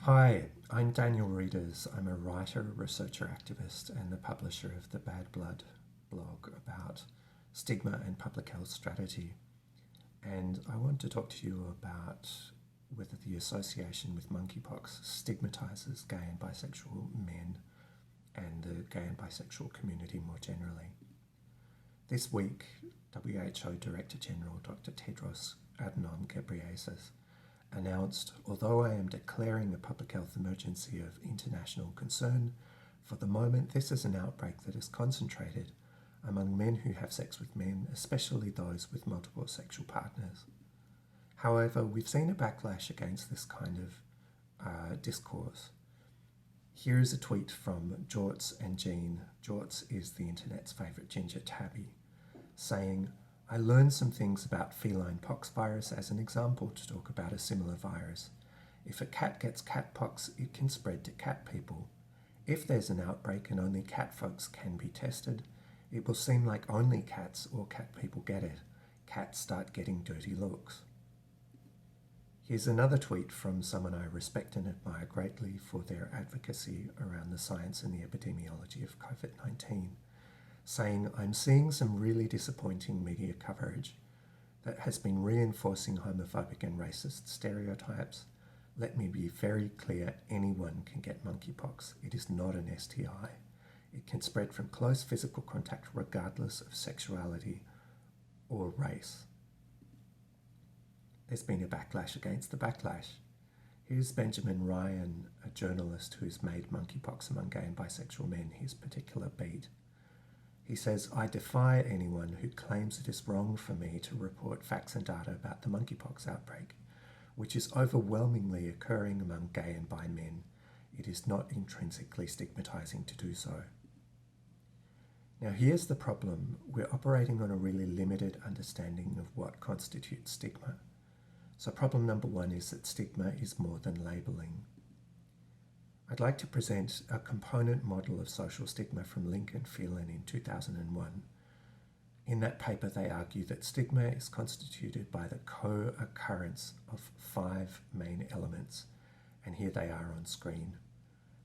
Hi, I'm Daniel Readers. I'm a writer, researcher, activist, and the publisher of the Bad Blood blog about stigma and public health strategy. And I want to talk to you about whether the association with monkeypox stigmatizes gay and bisexual men and the gay and bisexual community more generally. This week, WHO Director General Dr. Tedros Adhanom Ghebreyesus announced, although I am declaring a public health emergency of international concern, for the moment this is an outbreak that is concentrated among men who have sex with men, especially those with multiple sexual partners. However, we've seen a backlash against this kind of discourse. Here is a tweet from Jorts and Jean. Jorts is the internet's favourite ginger tabby, saying, I learned some things about feline pox virus as an example to talk about a similar virus. If a cat gets cat pox, it can spread to cat people. If there's an outbreak and only cat folks can be tested, it will seem like only cats or cat people get it. Cats start getting dirty looks. Here's another tweet from someone I respect and admire greatly for their advocacy around the science and the epidemiology of COVID-19. Saying, I'm seeing some really disappointing media coverage that has been reinforcing homophobic and racist stereotypes. Let me be very clear, anyone can get monkeypox. It is not an STI. It can spread from close physical contact regardless of sexuality or race. There's been a backlash against the backlash. Here's Benjamin Ryan, a journalist who's made monkeypox among gay and bisexual men his particular beat. He says, I defy anyone who claims it is wrong for me to report facts and data about the monkeypox outbreak, which is overwhelmingly occurring among gay and bi men. It is not intrinsically stigmatizing to do so. Now here's the problem. We're operating on a really limited understanding of what constitutes stigma. So problem number one is that stigma is more than labeling. I'd like to present a component model of social stigma from Link and Phelan in 2001. In that paper, they argue that stigma is constituted by the co-occurrence of 5 main elements, and here they are on screen.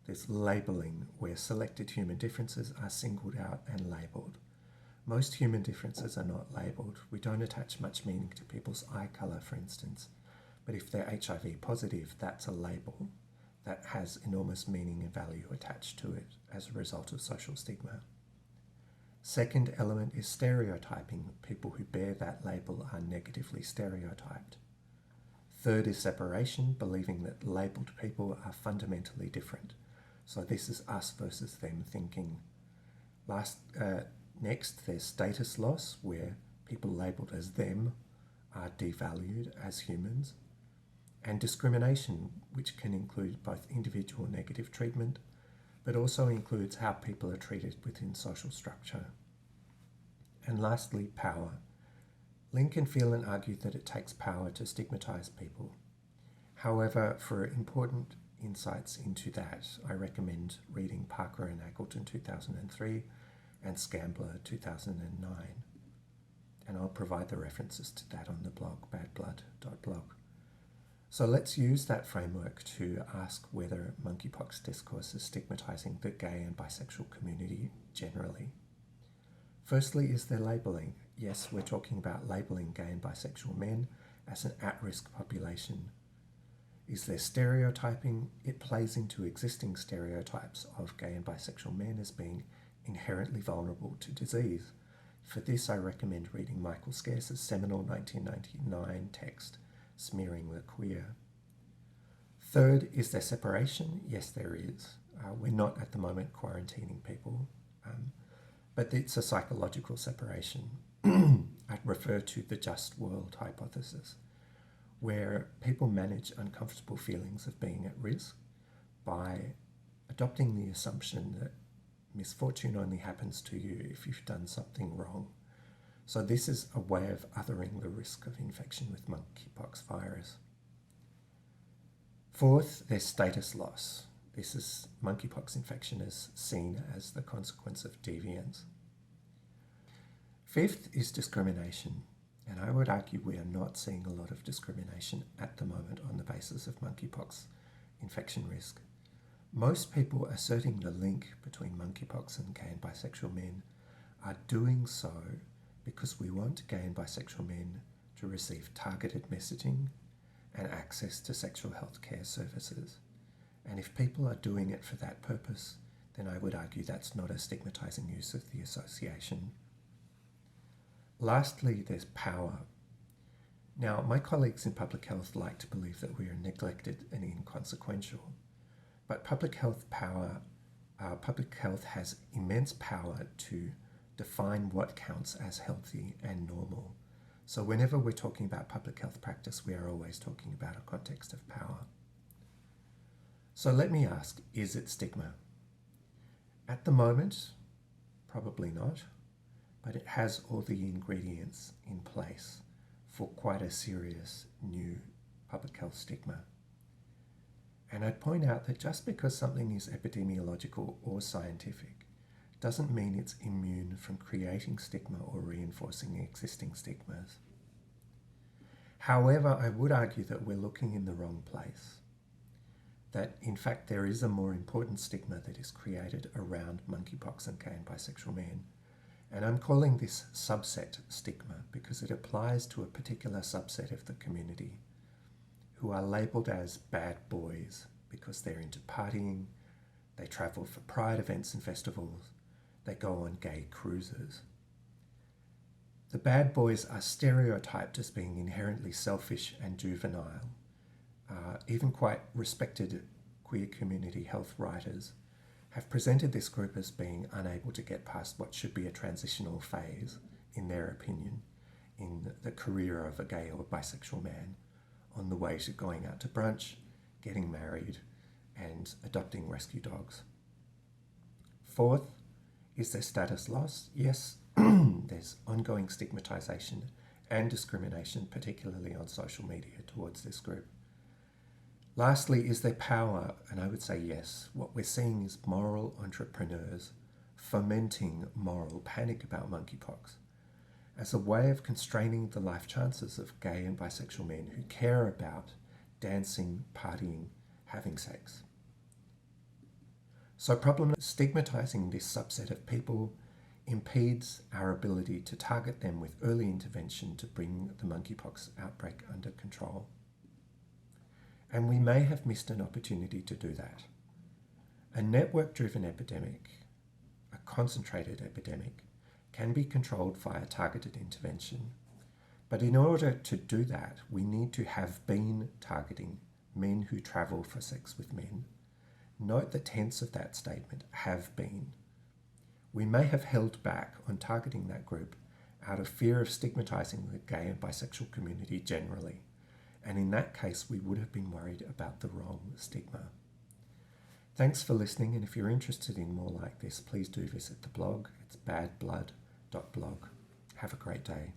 There's labeling, where selected human differences are singled out and labelled. Most human differences are not labelled. We don't attach much meaning to people's eye colour, for instance, but if they're HIV positive, that's a label that has enormous meaning and value attached to it as a result of social stigma. Second element is stereotyping. People who bear that label are negatively stereotyped. Third is separation, believing that labelled people are fundamentally different. So this is us versus them thinking. Next, there's status loss, where people labelled as them are devalued as humans. And discrimination, which can include both individual negative treatment, but also includes how people are treated within social structure. And lastly, power. Link and Phelan argued that it takes power to stigmatise people. However, for important insights into that, I recommend reading Parker and Aggleton 2003 and Scambler 2009. And I'll provide the references to that on the blog, badblood.blog. So let's use that framework to ask whether monkeypox discourse is stigmatizing the gay and bisexual community generally. Firstly, is there labeling? Yes, we're talking about labeling gay and bisexual men as an at-risk population. Is there stereotyping? It plays into existing stereotypes of gay and bisexual men as being inherently vulnerable to disease. For this, I recommend reading Michael Scarce's seminal 1999 text, Smearing the Queer. Third, is there separation? Yes, there is. We're not at the moment quarantining people, but it's a psychological separation. I'd refer to the just world hypothesis, where people manage uncomfortable feelings of being at risk by adopting the assumption that misfortune only happens to you if you've done something wrong. So this is a way of othering the risk of infection with monkeypox virus. Fourth, there's status loss. This is monkeypox infection is seen as the consequence of deviance. Fifth is discrimination. And I would argue we are not seeing a lot of discrimination at the moment on the basis of monkeypox infection risk. Most people asserting the link between monkeypox and gay and bisexual men are doing so because we want gay and bisexual men to receive targeted messaging and access to sexual health care services. And if people are doing it for that purpose, then I would argue that's not a stigmatizing use of the association. Lastly, there's power. Now, my colleagues in public health like to believe that we are neglected and inconsequential, but public health has immense power to define what counts as healthy and normal. So whenever we're talking about public health practice, we are always talking about a context of power. So let me ask, is it stigma? At the moment, probably not, but it has all the ingredients in place for quite a serious new public health stigma. And I'd point out that just because something is epidemiological or scientific doesn't mean it's immune from creating stigma or reinforcing existing stigmas. However, I would argue that we're looking in the wrong place. That in fact there is a more important stigma that is created around monkeypox and gay and bisexual men. And I'm calling this subset stigma because it applies to a particular subset of the community who are labelled as bad boys because they're into partying, they travel for pride events and festivals, they go on gay cruises. The bad boys are stereotyped as being inherently selfish and juvenile. Even quite respected queer community health writers have presented this group as being unable to get past what should be a transitional phase, in their opinion, in the career of a gay or bisexual man, on the way to going out to brunch, getting married, and adopting rescue dogs. Fourth, is there status loss? Yes, there's ongoing stigmatization and discrimination, particularly on social media, towards this group. Lastly, is there power? And I would say yes. What we're seeing is moral entrepreneurs fomenting moral panic about monkeypox as a way of constraining the life chances of gay and bisexual men who care about dancing, partying, having sex. So stigmatizing this subset of people impedes our ability to target them with early intervention to bring the monkeypox outbreak under control. And we may have missed an opportunity to do that. A network-driven epidemic, a concentrated epidemic, can be controlled via targeted intervention. But in order to do that, we need to have been targeting men who travel for sex with men. Note the tense of that statement, have been. We may have held back on targeting that group out of fear of stigmatizing the gay and bisexual community generally. And in that case, we would have been worried about the wrong stigma. Thanks for listening, and if you're interested in more like this, please do visit the blog. It's badblood.blog. Have a great day.